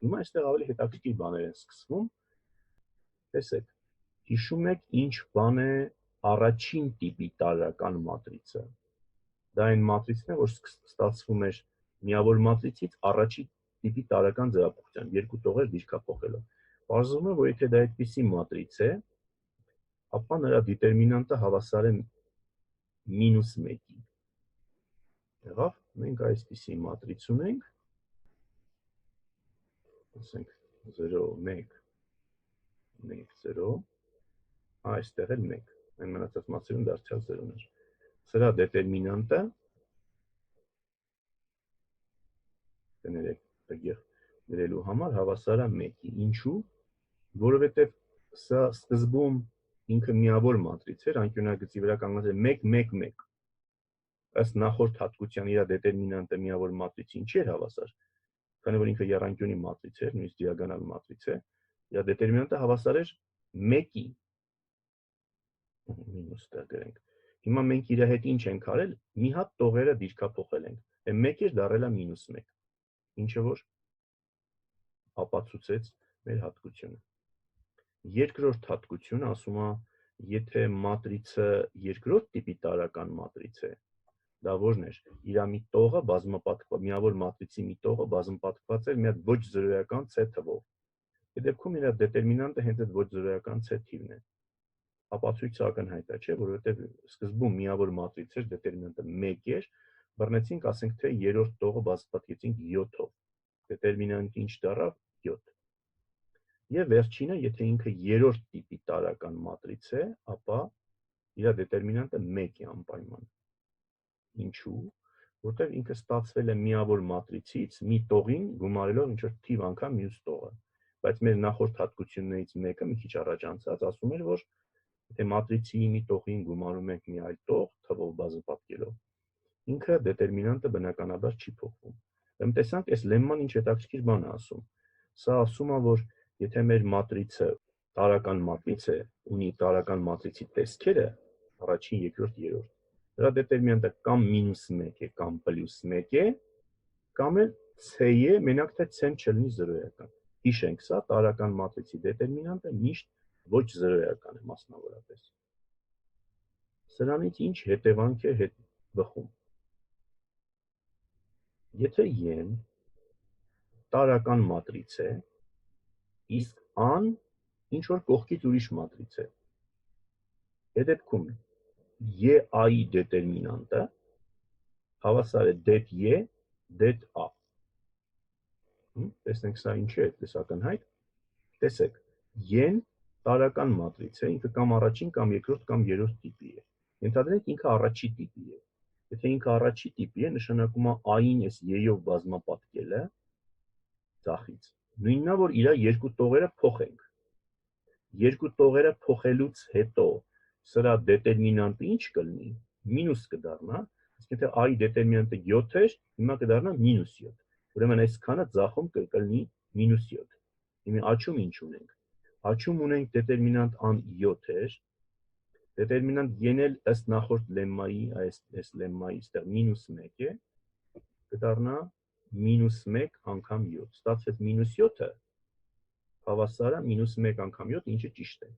Հիմա այստեղ ավելի հետաքրքիր բաներ են սկսվում։ Տեսեք, հիշում եք ինչ բան է առաջին տիպի տարրական մատրիցը։ Դա այն մատրիցն է, որ ստացվում էր միավոր մատրիցից առաջի տիպի տարրական ձևափոխությամբ, երկու տողեր դիրքափոխելով։ Պարզվում է, որ եթե դա այդպիսի մատրից է, ապա նրա դետերմինանտը հավասար է -1-ի։ Եղավ, մենք այսպիսի մատրից ունենք, ասենք 0, 1, 1, 0, այստեղ էլ 1, այն մնացած մատրիցում դարձյալ 0-ներ։ Սրա դետերմինանտը կներեք տեղ գրելու համար հավասար է 1-ի։ Ինչու՞։ Որովհետև սա սկզբում ինքը միավոր մատրից էր, անկյունագծի վրա կանգնած էր 1, 1, 1։ Ըստ նախորդ հատկության իր դետերմինանտը միավոր մատրիցի ինչի էր հավասար, քանի որ ինքը եռանկյունի մատրից էր, նույնիսկ դիագոնալ մատրից է, իր դետերմինանտը հավասար էր 1-ի։ Մինուս տեղ գրենք։ Հիմա մենք իր հետ ինչ ենք արել, մի հատ տողերը դիրքափոխել ենք, 1 էր դառել է -1, ինչը որ ապացուցեց մեր հատկությունը։ Երկրորդ հատկությունը ասում է, եթե մատրիցը երկրորդ տիպի տարրական մատրից է, դա որն էր, իր մի տողը բազմապատկված, միավոր մատրիցի մի տողը բազմապատկված էր մի հատ ոչ զրոյական C թվով։ Այդ դեպքում իր դետերմինանտը հենց այդ ոչ զրոյական C թիվն է։ Ապացույցը ակնհայտ է, չէ, որովհետև սկզբում միավոր մատրից էր, դետերմինանտը 1 էր, բռնեցինք, ասենք թե երրորդ տողը բազմապատկեցինք 7-ով։ Դետերմինանտը ինչ դառավ 7։ Եվ վերջինը, եթե ինքը երրորդ տիպի տարրական մատրից է, ապա իր դետերմինանտը 1 է անպայման։ Ինչու՞։ Որտեղ ինքը ստացվել է միավոր մատրիցից մի տողին գումարելով ինչ-որ թիվ անգամ մյուս տողը։ Բայց մեր նախորդ հատկություններից մեկը մի քիչ առաջ անցած ասում էր, որ եթե մատրիցի մի տողին գումարում ենք մի այլ տող, թվով բազմապատկելով, ինքը դետերմինանտը բնականաբար չի փոխվում։ Ուրեմն տեսանք, այս լեմման ինչ հետաքրքիր բան է ասում։ Սա ասում է, որ եթե մեր մատրիցը տարրական մատրից է, ունի տարրական մատրիցի տեսքերը, առաջին, երկրորդ, երրորդ, դրա դետերմինանտը կամ -1 է, կամ +1 է, կամ էլ C է, մենակ թե C-ն չլինի զրոյական։ Հիշենք, սա տարրական մատրիցի դետերմինանտը միշտ ոչ զրոյական է մասնավորապես։ Սրանից ինչ հետևանք է բխում։ Եթե Ե-ն տարրական մատրից է, իսկ A-ն ինչ որ կողքից ուրիշ մատրից է, այդ դեպքում EA-ի դետերմինանտը հավասար է det E, det A։ Տեսնենք սա ինչի է այդպես ակնհայտ։ Տեսեք, Ե-ն տարրական մատրից է, ինքը կամ առաջին, կամ երկրորդ, կամ երրորդ տիպի է։ Ենթադրենք ինքը առաջի տիպի է։ Եթե ինքը առաջի տիպի է, նշանակում է A-ին այս E-ով բազմապատկելը ձախից։ Նույնն է, որ իր երկու տողերը փոխենք։ Երկու տողերը փոխելուց հետո սրա դետերմինանտը ինչ կլինի, մինուս կդառնա, իսկ եթե A-ի դետերմինանտը 7 էր, հիմա կդառնա -7։ Ուրեմն այսքանը ձախում կլինի -7։ Հիմա աչում ինչ ունենք։ Աչում ունենք դետերմինանտ A-ն 7 էր, դետերմինանտ Ե-ն էլ ըստ նախորդ լեմմայի, այս լեմմայի այստեղ -1 է, կդառնա -1 անգամ 7։ Ստացվեց -7-ը հավասար է -1 անգամ 7, ինչը ճիշտ է։